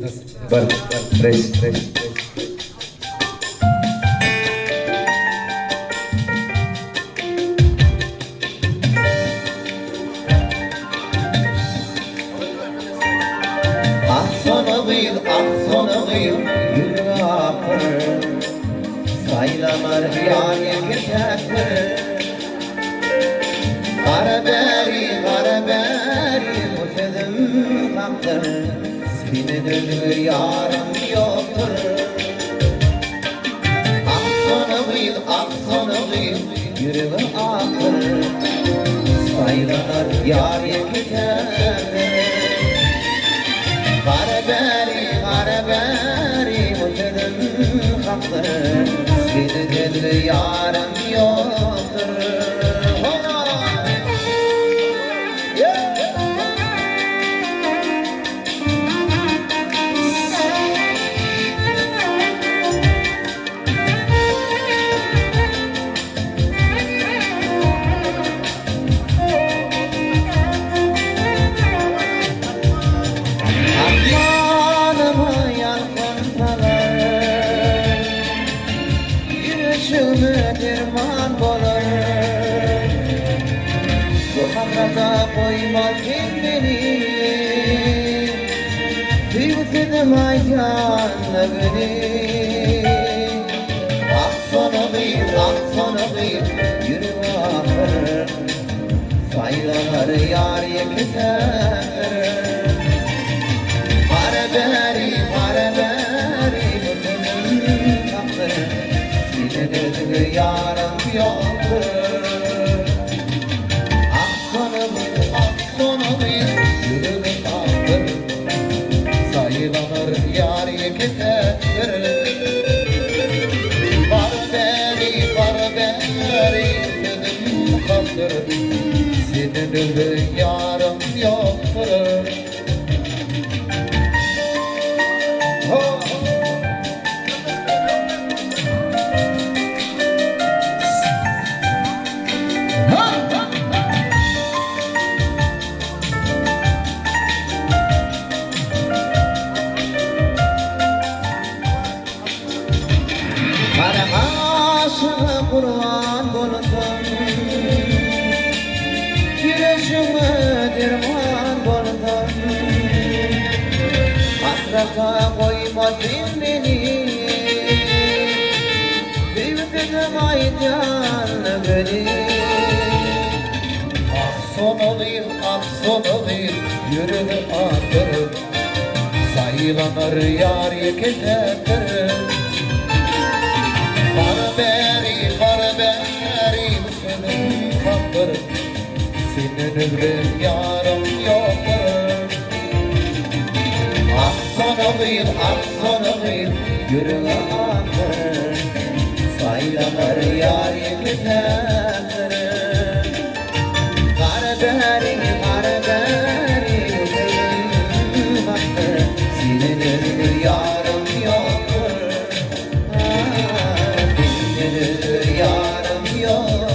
Vale, tres. Aksanalıyım, yürü akır Saylanır yar yeketektir Karaberi, mutedim kaktır Seni dönür yarım yoktur Aksanalıyım, yürü akır Saylanır yar yeketektir Karaberi, mutedim kaktır Seni dönür yarım yoktur derman bolar Bu hakrata koymaz kendini Sevsedim aycanla beni Aksanalıyım, yürü ahır Saylanır yar yekter Karaberi, mutedim kaktır Seni yarım yoktur Aksanalıyım, yürü ahır Saylanır yar yekter Karaberi, mutedim kaktır Seni yarım yoktur Aşığı kurban bulsun Güneşime derman bulsun Hasrata koymasın beni Sevsedim aycanlı beni Aksanalıyım, yürü akır Saylanır yar yekettir Karaberi, mutedim kaktır Senin yarım yoktur Aksanalıyım, yürü akır Saylanır yar yekettir Karaberi, mutedim kaktır Senin yarım yoktur Yarım yoktur Senin yarım yoktur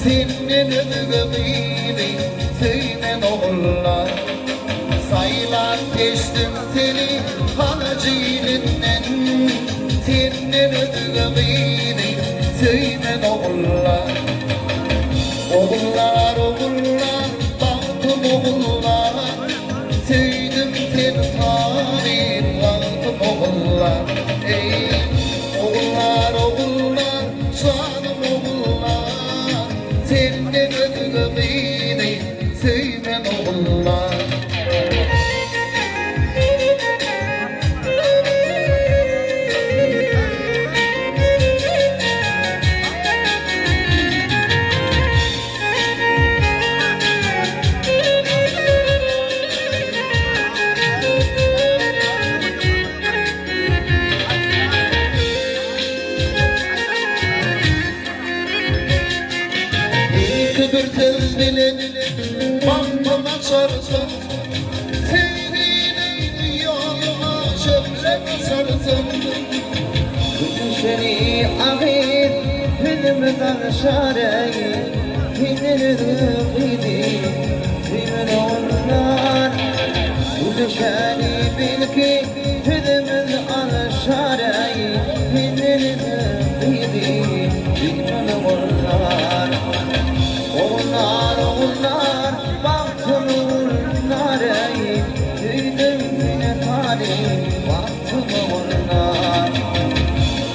Senin ödüğümüyle Söylen oğullar Sayılar geçtim seni Hanacı elinden Senden ödüğümüydü Söymen oğullar Oğullar, oğullar Baktım oğullar Söyledim seni tanıyıp Baktım oğullar Ey oğullar, oğullar Canım oğullar Senden ödüğümüydü Söymen oğullar Bir tezbinin Bankama sardım Sevdiğinin yoluna Şöyle sardım Seni ahir Hülümden şareyi Hünürüm idi Hünür onlar Düşeni bil ki Hülümden şareyi Hünürüm idi Hünür onlar Onlar, onlar Baktım onlara Duydum yine tarih Baktım onlar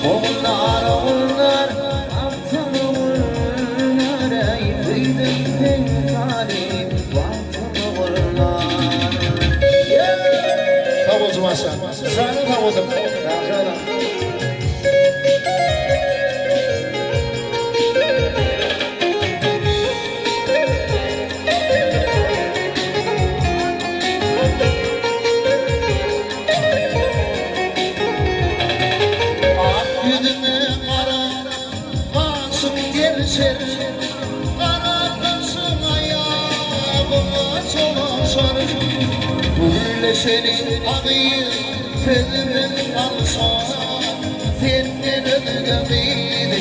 Onlar, onlar Baktım onlara Duydum yine tarih Baktım onlar Sağ ol Cumaşan Sana sağ oldum Geçer, karadasın ayağıma dolaşar Gülleşenin ağıyı sözümün alsan Senden ödüğümüydü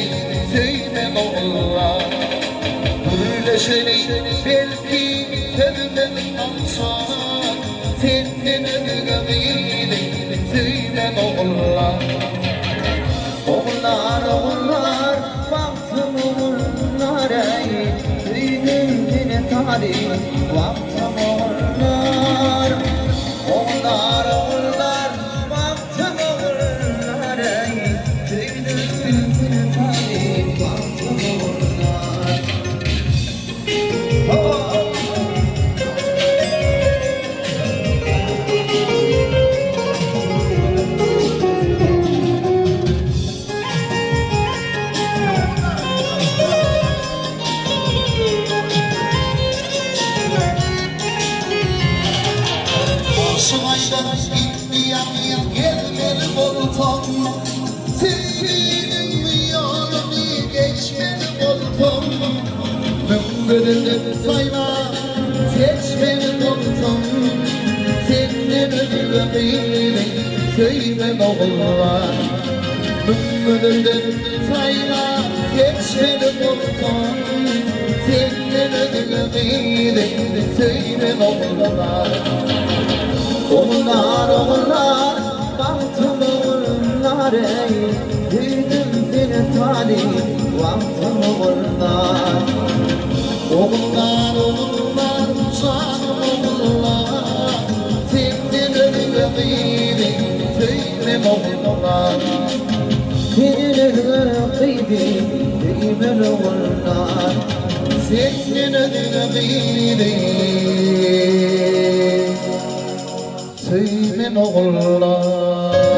söylemem oğullar Gülleşenin belki sözümün alsan Senden ödüğümüydü söylemem oğullar Onlar, onlar Baktım onlara Duydum yine tarih Baktım onlar Onlar, onlar Baktım onlara Duydum yine tarih Baktım onlar Sıvaydan gitti yanıya gelmedi voltam Senin yolunu geçmedi voltam Ömrümde sayma seçmedi voltam Senden ödüğümüydü söylemem oğullar Ömrümde sayma seçmedi voltam Senden ödüğümüydü söylemem oğullar Onlar, onlar Baktım onlara Duydum yine tarih Baktım onlar Oğullar, oğullar, canım oğullar Senden ödüğümüydü söylemem oğullar Senin kıydı Düğümün onlar Senden ödüğümüydü söylemem oğullar